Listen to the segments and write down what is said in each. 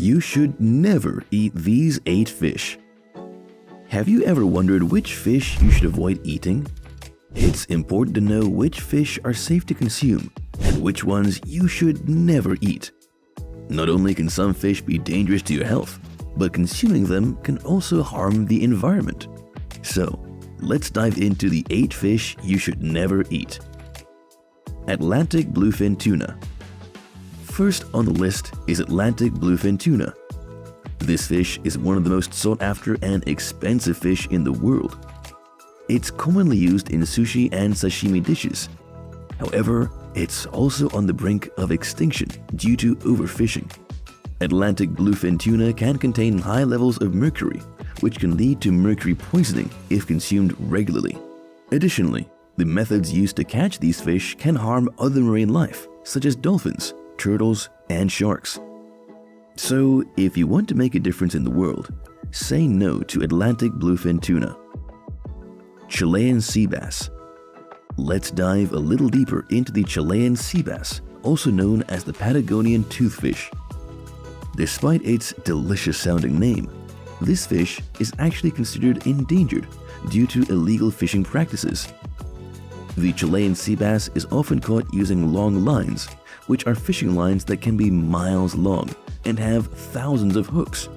You should never eat these 8 fish. Have you ever wondered which fish you should avoid eating? It's important to know which fish are safe to consume and which ones you should never eat. Not only can some fish be dangerous to your health, but consuming them can also harm the environment. So, let's dive into the 8 fish you should never eat. Atlantic bluefin tuna. First on the list is Atlantic bluefin tuna. This fish is one of the most sought after and expensive fish in the world. It's commonly used in sushi and sashimi dishes. However, it's also on the brink of extinction due to overfishing. Atlantic bluefin tuna can contain high levels of mercury, which can lead to mercury poisoning if consumed regularly. Additionally, the methods used to catch these fish can harm other marine life, such as dolphins, turtles, and sharks. So, if you want to make a difference in the world, say no to Atlantic bluefin tuna. Chilean sea bass. Let's dive a little deeper into the Chilean sea bass, also known as the Patagonian toothfish. Despite its delicious-sounding name, this fish is actually considered endangered due to illegal fishing practices. The Chilean sea bass is often caught using long lines, which are fishing lines that can be miles long and have thousands of hooks.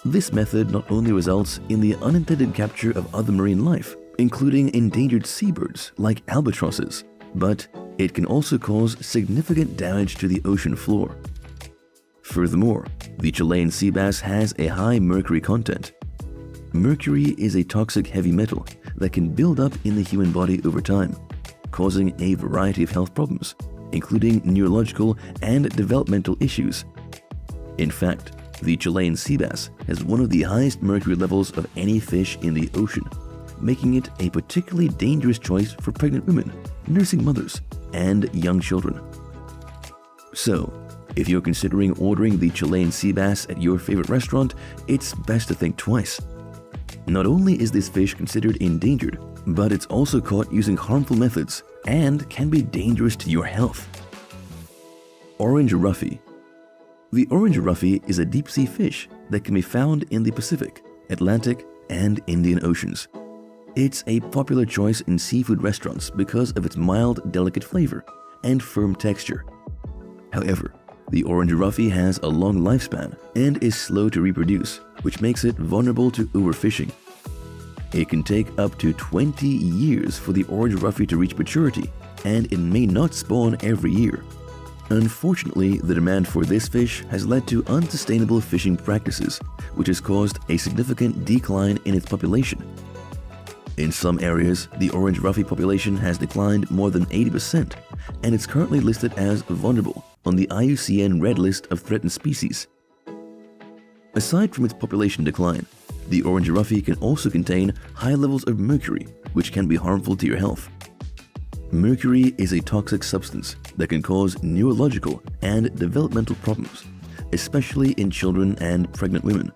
This method not only results in the unintended capture of other marine life, including endangered seabirds like albatrosses, but it can also cause significant damage to the ocean floor. Furthermore, the Chilean sea bass has a high mercury content. Mercury is a toxic heavy metal that can build up in the human body over time, causing a variety of health problems, including neurological and developmental issues. In fact, the Chilean sea bass has one of the highest mercury levels of any fish in the ocean, making it a particularly dangerous choice for pregnant women, nursing mothers, and young children. So, if you're considering ordering the Chilean sea bass at your favorite restaurant, it's best to think twice. Not only is this fish considered endangered, but it's also caught using harmful methods and can be dangerous to your health. Orange roughy. The orange roughy is a deep-sea fish that can be found in the Pacific, Atlantic, and Indian Oceans. It's a popular choice in seafood restaurants because of its mild, delicate flavor and firm texture. However, the orange roughy has a long lifespan and is slow to reproduce, which makes it vulnerable to overfishing. It can take up to 20 years for the orange roughy to reach maturity, and it may not spawn every year. Unfortunately, the demand for this fish has led to unsustainable fishing practices, which has caused a significant decline in its population. In some areas, the orange roughy population has declined more than 80%, and it's currently listed as vulnerable on the IUCN Red List of Threatened Species. Aside from its population decline, the orange roughy can also contain high levels of mercury, which can be harmful to your health. Mercury is a toxic substance that can cause neurological and developmental problems, especially in children and pregnant women.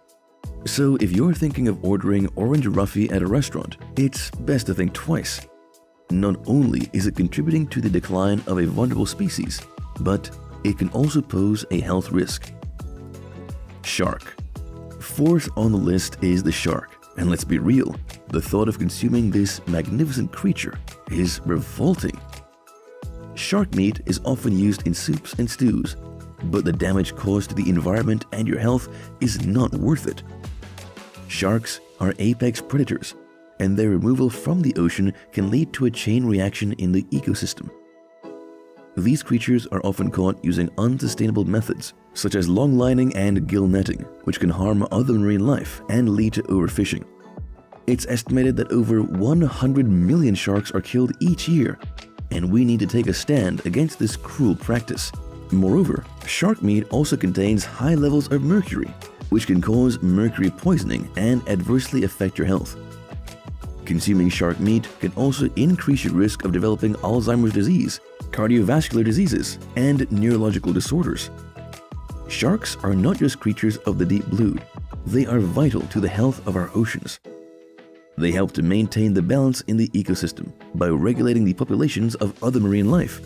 So if you're thinking of ordering orange roughy at a restaurant, it's best to think twice. Not only is it contributing to the decline of a vulnerable species, but it can also pose a health risk. Shark. Fourth on the list is the shark, and let's be real, the thought of consuming this magnificent creature is revolting. Shark meat is often used in soups and stews, but the damage caused to the environment and your health is not worth it. Sharks are apex predators, and their removal from the ocean can lead to a chain reaction in the ecosystem. These creatures are often caught using unsustainable methods, such as long lining and gill netting, which can harm other marine life and lead to overfishing. It's estimated that over 100 million sharks are killed each year, and we need to take a stand against this cruel practice. Moreover, shark meat also contains high levels of mercury, which can cause mercury poisoning and adversely affect your health. Consuming shark meat can also increase your risk of developing Alzheimer's disease, cardiovascular diseases, and neurological disorders. Sharks are not just creatures of the deep blue, they are vital to the health of our oceans. They help to maintain the balance in the ecosystem by regulating the populations of other marine life.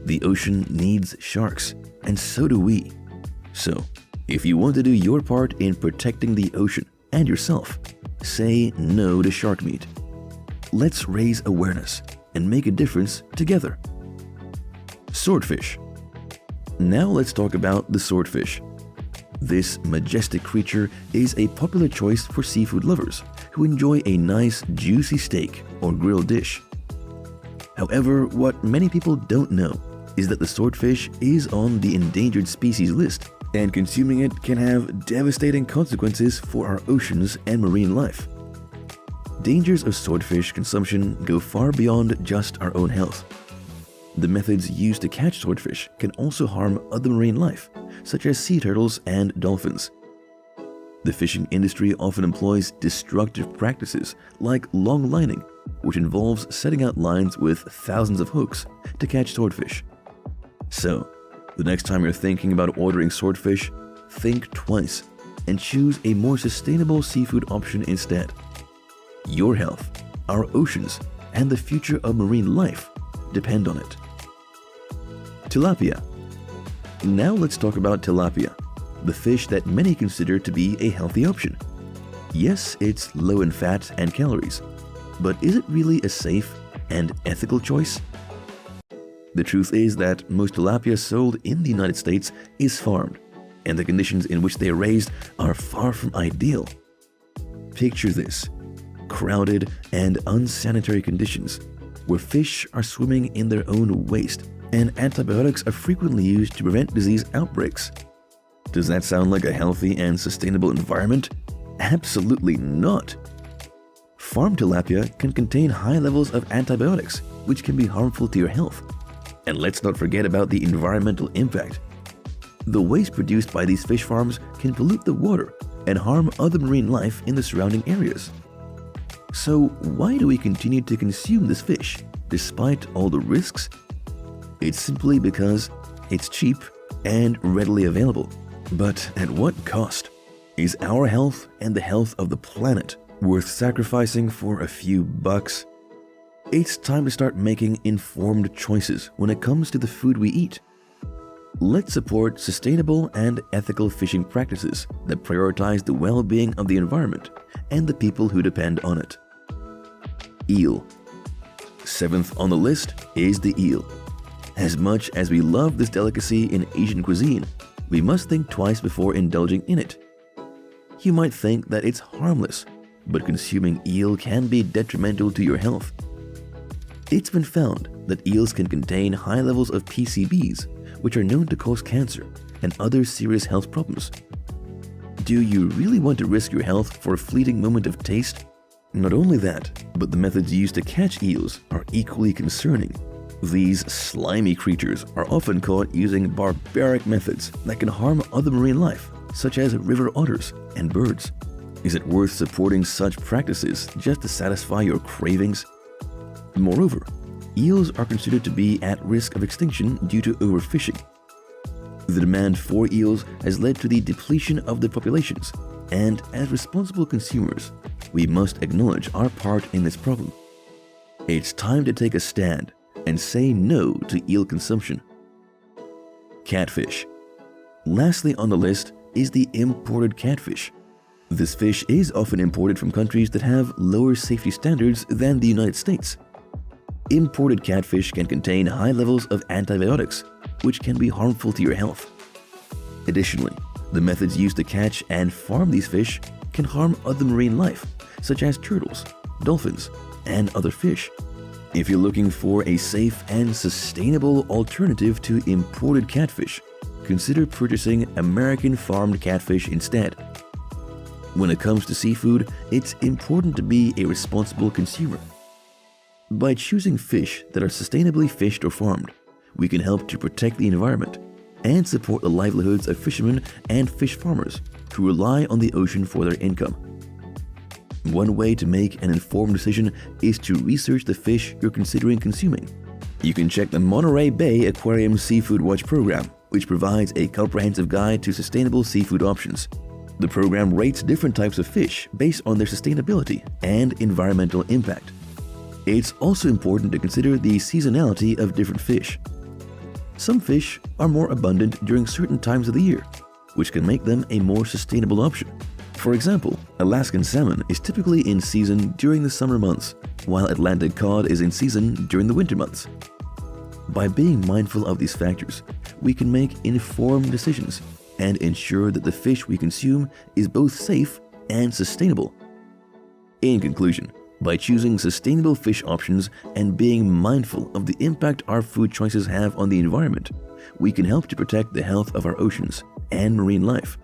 The ocean needs sharks, and so do we. So, If you want to do your part in protecting the ocean and yourself, say no to shark meat. Let's raise awareness and make a difference together. Swordfish. Now let's talk about the swordfish. This majestic creature is a popular choice for seafood lovers who enjoy a nice juicy steak or grilled dish. However, what many people don't know is that the swordfish is on the endangered species list, and consuming it can have devastating consequences for our oceans and marine life. Dangers of swordfish consumption go far beyond just our own health. The methods used to catch swordfish can also harm other marine life, such as sea turtles and dolphins. The fishing industry often employs destructive practices like long lining, which involves setting out lines with thousands of hooks to catch swordfish. So, the next time you're thinking about ordering swordfish, think twice and choose a more sustainable seafood option instead. Your health, our oceans, and the future of marine life depend on it. Tilapia. Now let's talk about tilapia, the fish that many consider to be a healthy option. Yes, it's low in fat and calories, but is it really a safe and ethical choice? The truth is that most tilapia sold in the United States is farmed, and the conditions in which they are raised are far from ideal. Picture this: crowded and unsanitary conditions, where fish are swimming in their own waste, and antibiotics are frequently used to prevent disease outbreaks. Does that sound like a healthy and sustainable environment? Absolutely not. Farm tilapia can contain high levels of antibiotics, which can be harmful to your health. And let's not forget about the environmental impact. The waste produced by these fish farms can pollute the water and harm other marine life in the surrounding areas. So why do we continue to consume this fish despite all the risks? It's simply because it's cheap and readily available. But at what cost? Is our health and the health of the planet worth sacrificing for a few bucks? It's time to start making informed choices when it comes to the food we eat. Let's support sustainable and ethical fishing practices that prioritize the well-being of the environment and the people who depend on it. Eel. 7th on the list is the eel. As much as we love this delicacy in Asian cuisine, we must think twice before indulging in it. You might think that it's harmless, but consuming eel can be detrimental to your health. It's been found that eels can contain high levels of PCBs, which are known to cause cancer and other serious health problems. Do you really want to risk your health for a fleeting moment of taste? Not only that, but the methods used to catch eels are equally concerning. These slimy creatures are often caught using barbaric methods that can harm other marine life, such as river otters and birds. Is it worth supporting such practices just to satisfy your cravings? Moreover, eels are considered to be at risk of extinction due to overfishing. The demand for eels has led to the depletion of their populations, and as responsible consumers, we must acknowledge our part in this problem. It's time to take a stand and say no to eel consumption. Catfish. Lastly on the list is the imported catfish. This fish is often imported from countries that have lower safety standards than the United States. Imported catfish can contain high levels of antibiotics, which can be harmful to your health. Additionally, the methods used to catch and farm these fish can harm other marine life, such as turtles, dolphins, and other fish. If you're looking for a safe and sustainable alternative to imported catfish, consider purchasing American farmed catfish instead. When it comes to seafood, it's important to be a responsible consumer. By choosing fish that are sustainably fished or farmed, we can help to protect the environment and support the livelihoods of fishermen and fish farmers who rely on the ocean for their income. One way to make an informed decision is to research the fish you're considering consuming. You can check the Monterey Bay Aquarium Seafood Watch program, which provides a comprehensive guide to sustainable seafood options. The program rates different types of fish based on their sustainability and environmental impact. It's also important to consider the seasonality of different fish. Some fish are more abundant during certain times of the year, which can make them a more sustainable option. For example, Alaskan salmon is typically in season during the summer months, while Atlantic cod is in season during the winter months. By being mindful of these factors, we can make informed decisions and ensure that the fish we consume is both safe and sustainable. In conclusion, by choosing sustainable fish options and being mindful of the impact our food choices have on the environment, we can help to protect the health of our oceans and marine life.